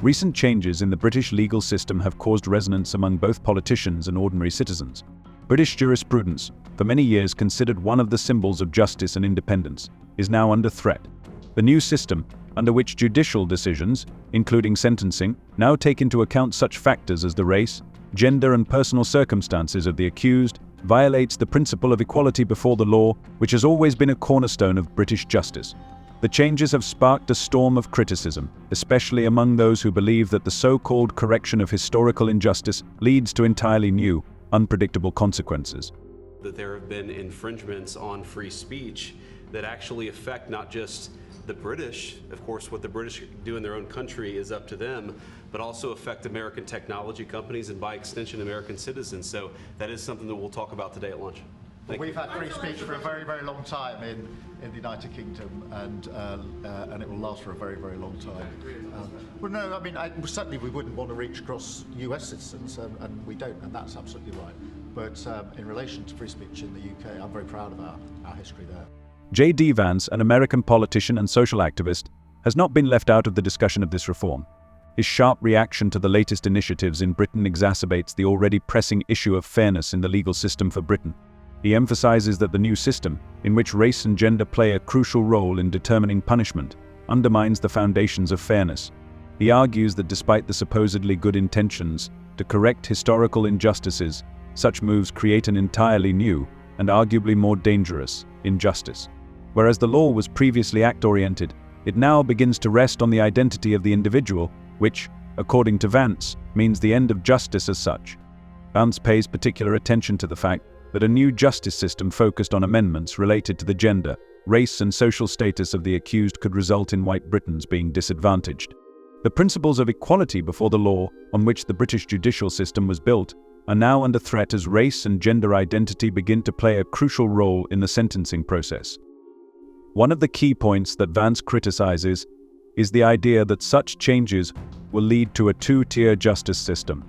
Recent changes in the British legal system have caused resonance among both politicians and ordinary citizens. British jurisprudence, for many years considered one of the symbols of justice and independence, is now under threat. The new system, under which judicial decisions, including sentencing, now take into account such factors as the race, gender and personal circumstances of the accused, violates the principle of equality before the law, which has always been a cornerstone of British justice. The changes have sparked a storm of criticism, especially among those who believe that the so-called correction of historical injustice leads to entirely new, unpredictable consequences. That there have been infringements on free speech that actually affect not just the British, of course what the British do in their own country is up to them, but also affect American technology companies and by extension American citizens. So that is something that we'll talk about today at lunch. We've had free speech for a very, very long time in the United Kingdom, and it will last for a very, very long time. Well, no, I mean, certainly we wouldn't want to reach across US citizens, and we don't, and that's absolutely right. But in relation to free speech in the UK, I'm very proud of our history there. J.D. Vance, an American politician and social activist, has not been left out of the discussion of this reform. His sharp reaction to the latest initiatives in Britain exacerbates the already pressing issue of fairness in the legal system for Britain. He emphasizes that the new system, in which race and gender play a crucial role in determining punishment, undermines the foundations of fairness. He argues that despite the supposedly good intentions to correct historical injustices, such moves create an entirely new, and arguably more dangerous, injustice. Whereas the law was previously act-oriented, it now begins to rest on the identity of the individual, which, according to Vance, means the end of justice as such. Vance pays particular attention to the fact that a new justice system focused on amendments related to the gender, race and social status of the accused could result in white Britons being disadvantaged. The principles of equality before the law, on which the British judicial system was built, are now under threat as race and gender identity begin to play a crucial role in the sentencing process. One of the key points that Vance criticizes is the idea that such changes will lead to a two-tier justice system,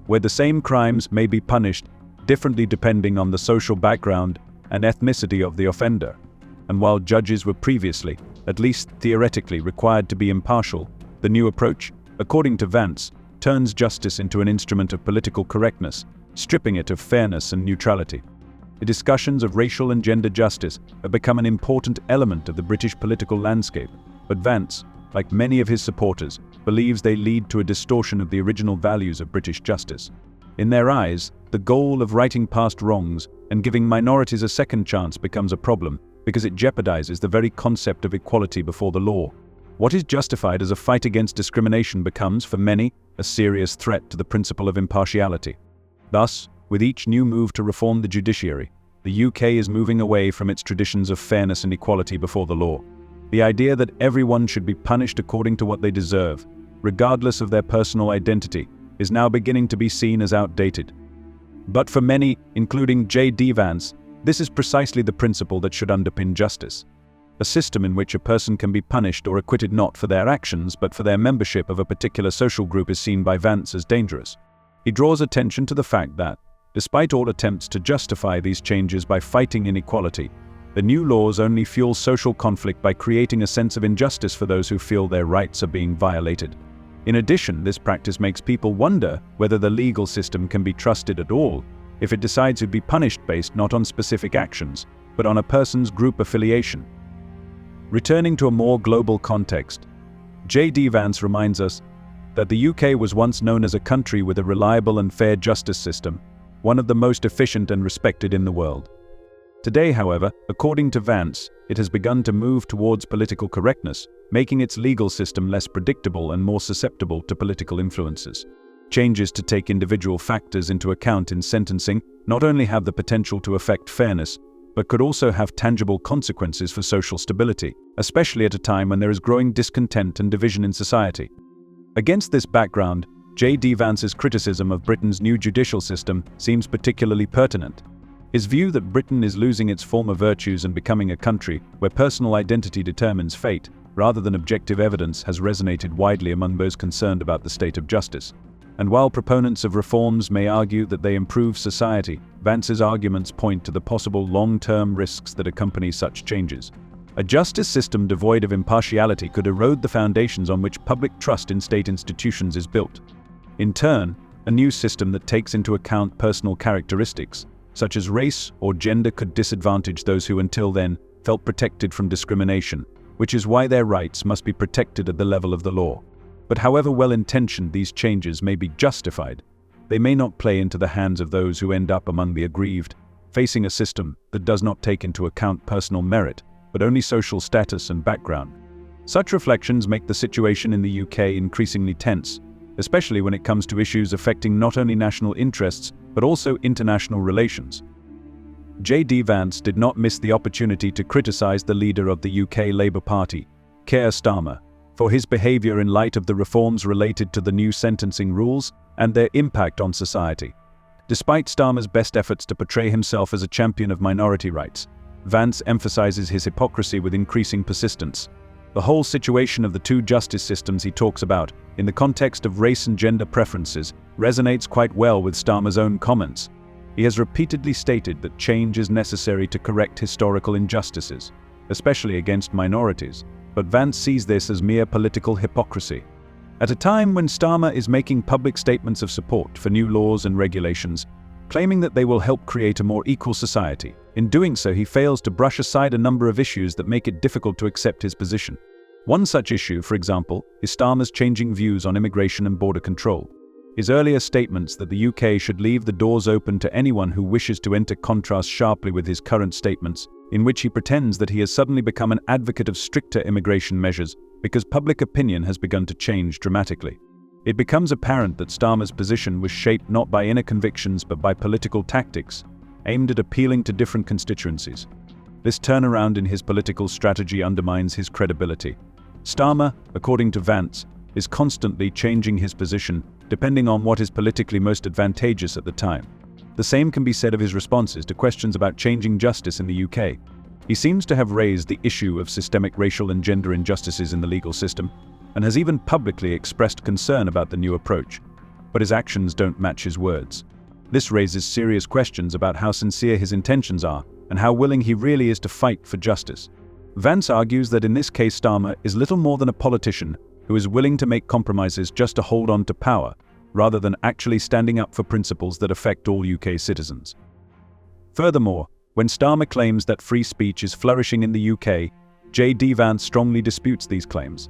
where the same crimes may be punished differently depending on the social background and ethnicity of the offender. And while judges were previously, at least theoretically, required to be impartial, the new approach, according to Vance, turns justice into an instrument of political correctness, stripping it of fairness and neutrality. The discussions of racial and gender justice have become an important element of the British political landscape, but Vance, like many of his supporters, believes they lead to a distortion of the original values of British justice. In their eyes, the goal of righting past wrongs and giving minorities a second chance becomes a problem because it jeopardizes the very concept of equality before the law. What is justified as a fight against discrimination becomes, for many, a serious threat to the principle of impartiality. Thus, with each new move to reform the judiciary, the UK is moving away from its traditions of fairness and equality before the law. The idea that everyone should be punished according to what they deserve, regardless of their personal identity, is now beginning to be seen as outdated. But for many, including J.D. Vance, this is precisely the principle that should underpin justice. A system in which a person can be punished or acquitted not for their actions but for their membership of a particular social group is seen by Vance as dangerous. He draws attention to the fact that, despite all attempts to justify these changes by fighting inequality, the new laws only fuel social conflict by creating a sense of injustice for those who feel their rights are being violated. In addition, this practice makes people wonder whether the legal system can be trusted at all if it decides to be punished based not on specific actions, but on a person's group affiliation. Returning to a more global context, J.D. Vance reminds us that the UK was once known as a country with a reliable and fair justice system, one of the most efficient and respected in the world. Today, however, according to Vance, it has begun to move towards political correctness, making its legal system less predictable and more susceptible to political influences. Changes to take individual factors into account in sentencing not only have the potential to affect fairness, but could also have tangible consequences for social stability, especially at a time when there is growing discontent and division in society. Against this background, J.D. Vance's criticism of Britain's new judicial system seems particularly pertinent. His view that Britain is losing its former virtues and becoming a country where personal identity determines fate, rather than objective evidence, has resonated widely among those concerned about the state of justice. And while proponents of reforms may argue that they improve society, Vance's arguments point to the possible long-term risks that accompany such changes. A justice system devoid of impartiality could erode the foundations on which public trust in state institutions is built. In turn, a new system that takes into account personal characteristics, such as race or gender, could disadvantage those who until then felt protected from discrimination, which is why their rights must be protected at the level of the law. But however well-intentioned these changes may be justified, they may not play into the hands of those who end up among the aggrieved, facing a system that does not take into account personal merit, but only social status and background. Such reflections make the situation in the UK increasingly tense, especially when it comes to issues affecting not only national interests, but also international relations. J.D. Vance did not miss the opportunity to criticise the leader of the UK Labour Party, Keir Starmer, for his behaviour in light of the reforms related to the new sentencing rules and their impact on society. Despite Starmer's best efforts to portray himself as a champion of minority rights, Vance emphasises his hypocrisy with increasing persistence. The whole situation of the two justice systems he talks about, in the context of race and gender preferences, resonates quite well with Starmer's own comments. He has repeatedly stated that change is necessary to correct historical injustices, especially against minorities, but Vance sees this as mere political hypocrisy. At a time when Starmer is making public statements of support for new laws and regulations, claiming that they will help create a more equal society, in doing so he fails to brush aside a number of issues that make it difficult to accept his position. One such issue, for example, is Starmer's changing views on immigration and border control. His earlier statements that the UK should leave the doors open to anyone who wishes to enter contrast sharply with his current statements, in which he pretends that he has suddenly become an advocate of stricter immigration measures because public opinion has begun to change dramatically. It becomes apparent that Starmer's position was shaped not by inner convictions but by political tactics, aimed at appealing to different constituencies. This turnaround in his political strategy undermines his credibility. Starmer, according to Vance, is constantly changing his position depending on what is politically most advantageous at the time. The same can be said of his responses to questions about changing justice in the UK. He seems to have raised the issue of systemic racial and gender injustices in the legal system, and has even publicly expressed concern about the new approach. But his actions don't match his words. This raises serious questions about how sincere his intentions are, and how willing he really is to fight for justice. Vance argues that in this case Starmer is little more than a politician who is willing to make compromises just to hold on to power, rather than actually standing up for principles that affect all UK citizens. Furthermore, when Starmer claims that free speech is flourishing in the UK, J.D. Vance strongly disputes these claims.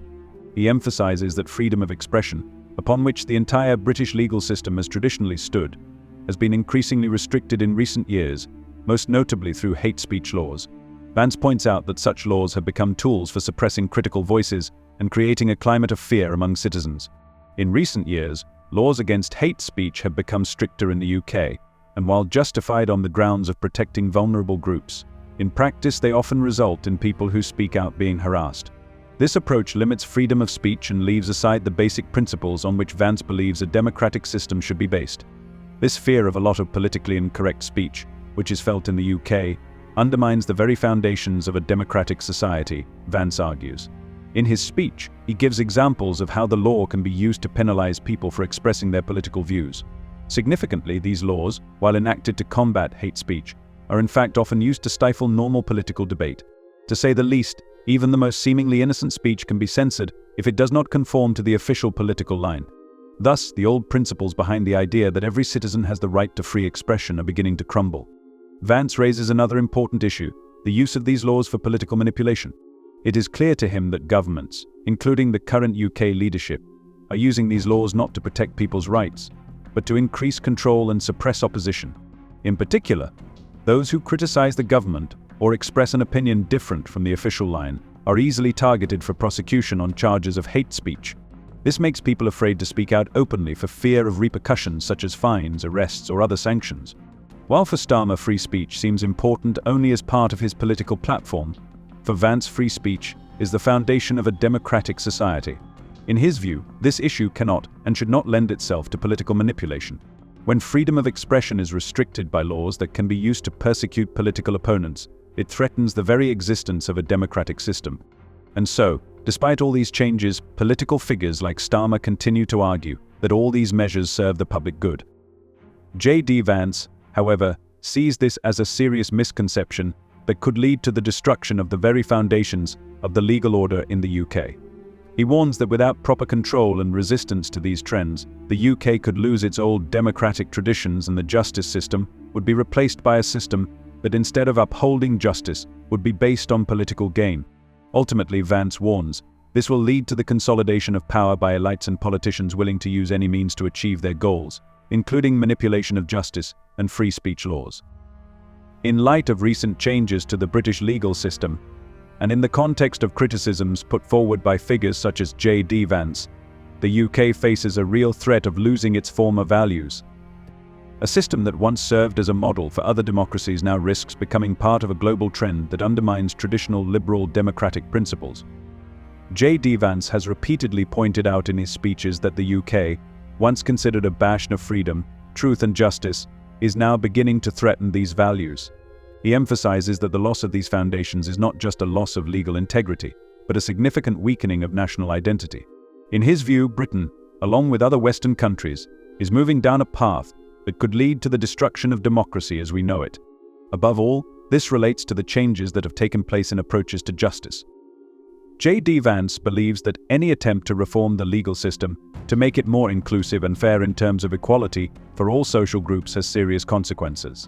He emphasises that freedom of expression, upon which the entire British legal system has traditionally stood, has been increasingly restricted in recent years, most notably through hate speech laws. Vance points out that such laws have become tools for suppressing critical voices and creating a climate of fear among citizens. In recent years, laws against hate speech have become stricter in the UK, and while justified on the grounds of protecting vulnerable groups, in practice they often result in people who speak out being harassed. This approach limits freedom of speech and leaves aside the basic principles on which Vance believes a democratic system should be based. This fear of a lot of politically incorrect speech, which is felt in the UK, undermines the very foundations of a democratic society, Vance argues. In his speech, he gives examples of how the law can be used to penalize people for expressing their political views. Significantly, these laws, while enacted to combat hate speech, are in fact often used to stifle normal political debate. To say the least, even the most seemingly innocent speech can be censored if it does not conform to the official political line. Thus, the old principles behind the idea that every citizen has the right to free expression are beginning to crumble. Vance raises another important issue, the use of these laws for political manipulation. It is clear to him that governments, including the current UK leadership, are using these laws not to protect people's rights, but to increase control and suppress opposition. In particular, those who criticize the government or express an opinion different from the official line are easily targeted for prosecution on charges of hate speech. This makes people afraid to speak out openly for fear of repercussions such as fines, arrests, or other sanctions. While for Starmer free speech seems important only as part of his political platform, for Vance free speech is the foundation of a democratic society. In his view, this issue cannot and should not lend itself to political manipulation. When freedom of expression is restricted by laws that can be used to persecute political opponents, it threatens the very existence of a democratic system. And so, despite all these changes, political figures like Starmer continue to argue that all these measures serve the public good. J.D. Vance, however, sees this as a serious misconception that could lead to the destruction of the very foundations of the legal order in the UK. He warns that without proper control and resistance to these trends, the UK could lose its old democratic traditions and the justice system would be replaced by a system that, instead of upholding justice, would be based on political gain. Ultimately, Vance warns, this will lead to the consolidation of power by elites and politicians willing to use any means to achieve their goals, including manipulation of justice and free speech laws. In light of recent changes to the British legal system, and in the context of criticisms put forward by figures such as J.D. Vance, the UK faces a real threat of losing its former values. A system that once served as a model for other democracies now risks becoming part of a global trend that undermines traditional liberal democratic principles. J.D. Vance has repeatedly pointed out in his speeches that the UK, once considered a bastion of freedom, truth and justice, is now beginning to threaten these values. He emphasizes that the loss of these foundations is not just a loss of legal integrity, but a significant weakening of national identity. In his view, Britain, along with other Western countries, is moving down a path that could lead to the destruction of democracy as we know it. Above all, this relates to the changes that have taken place in approaches to justice. J.D. Vance believes that any attempt to reform the legal system, to make it more inclusive and fair in terms of equality for all social groups, has serious consequences.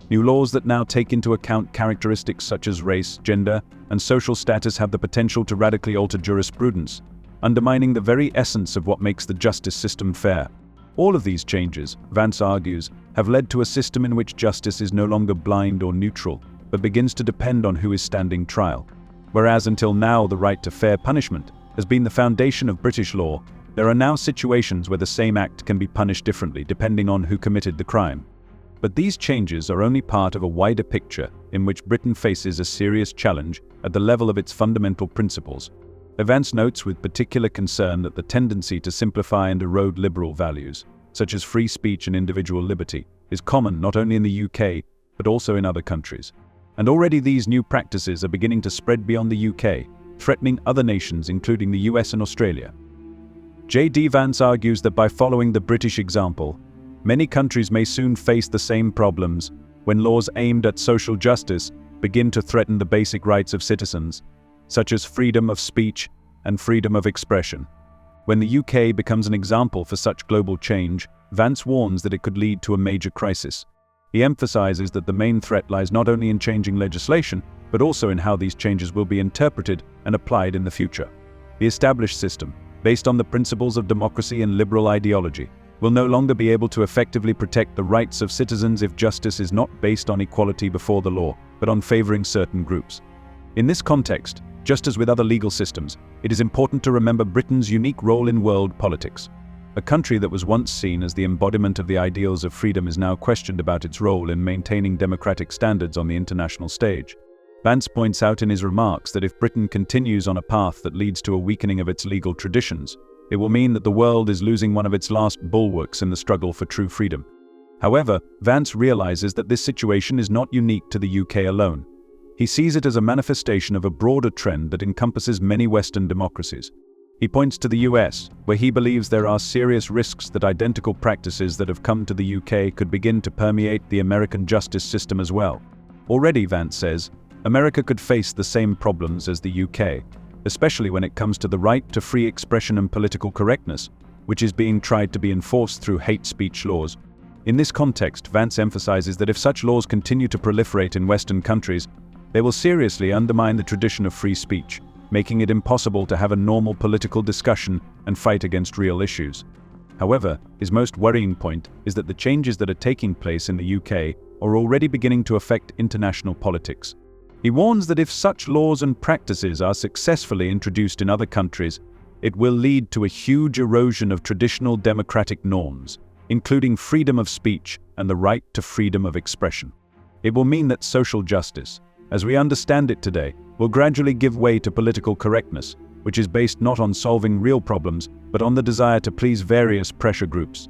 New laws that now take into account characteristics such as race, gender, and social status have the potential to radically alter jurisprudence, undermining the very essence of what makes the justice system fair. All of these changes, Vance argues, have led to a system in which justice is no longer blind or neutral, but begins to depend on who is standing trial. Whereas until now the right to fair punishment has been the foundation of British law, there are now situations where the same act can be punished differently depending on who committed the crime. But these changes are only part of a wider picture in which Britain faces a serious challenge at the level of its fundamental principles. Vance notes with particular concern that the tendency to simplify and erode liberal values, such as free speech and individual liberty, is common not only in the UK, but also in other countries. And already these new practices are beginning to spread beyond the UK, threatening other nations including the US and Australia. J.D. Vance argues that by following the British example, many countries may soon face the same problems when laws aimed at social justice begin to threaten the basic rights of citizens, such as freedom of speech and freedom of expression. When the UK becomes an example for such global change, Vance warns that it could lead to a major crisis. He emphasizes that the main threat lies not only in changing legislation, but also in how these changes will be interpreted and applied in the future. The established system, based on the principles of democracy and liberal ideology, will no longer be able to effectively protect the rights of citizens if justice is not based on equality before the law, but on favoring certain groups. In this context, just as with other legal systems, it is important to remember Britain's unique role in world politics. A country that was once seen as the embodiment of the ideals of freedom is now questioned about its role in maintaining democratic standards on the international stage. Vance points out in his remarks that if Britain continues on a path that leads to a weakening of its legal traditions, it will mean that the world is losing one of its last bulwarks in the struggle for true freedom. However, Vance realizes that this situation is not unique to the UK alone. He sees it as a manifestation of a broader trend that encompasses many Western democracies. He points to the US, where he believes there are serious risks that identical practices that have come to the UK could begin to permeate the American justice system as well. Already, Vance says, America could face the same problems as the UK, especially when it comes to the right to free expression and political correctness, which is being tried to be enforced through hate speech laws. In this context, Vance emphasizes that if such laws continue to proliferate in Western countries, they will seriously undermine the tradition of free speech, making it impossible to have a normal political discussion and fight against real issues. However, his most worrying point is that the changes that are taking place in the UK are already beginning to affect international politics. He warns that if such laws and practices are successfully introduced in other countries, it will lead to a huge erosion of traditional democratic norms, including freedom of speech and the right to freedom of expression. It will mean that social justice, as we understand it today, will gradually give way to political correctness, which is based not on solving real problems, but on the desire to please various pressure groups.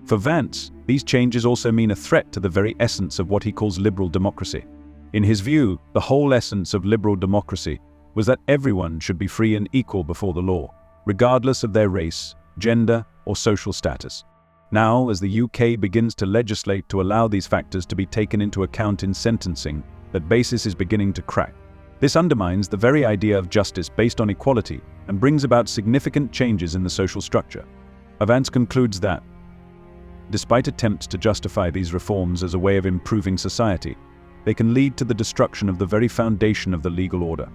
For Vance, these changes also mean a threat to the very essence of what he calls liberal democracy. In his view, the whole essence of liberal democracy was that everyone should be free and equal before the law, regardless of their race, gender, or social status. Now, as the UK begins to legislate to allow these factors to be taken into account in sentencing, that basis is beginning to crack. This undermines the very idea of justice based on equality and brings about significant changes in the social structure. Vance concludes that, despite attempts to justify these reforms as a way of improving society, they can lead to the destruction of the very foundation of the legal order.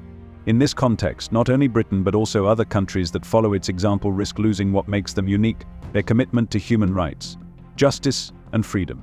In this context, not only Britain but also other countries that follow its example risk losing what makes them unique: their commitment to human rights, justice, and freedom.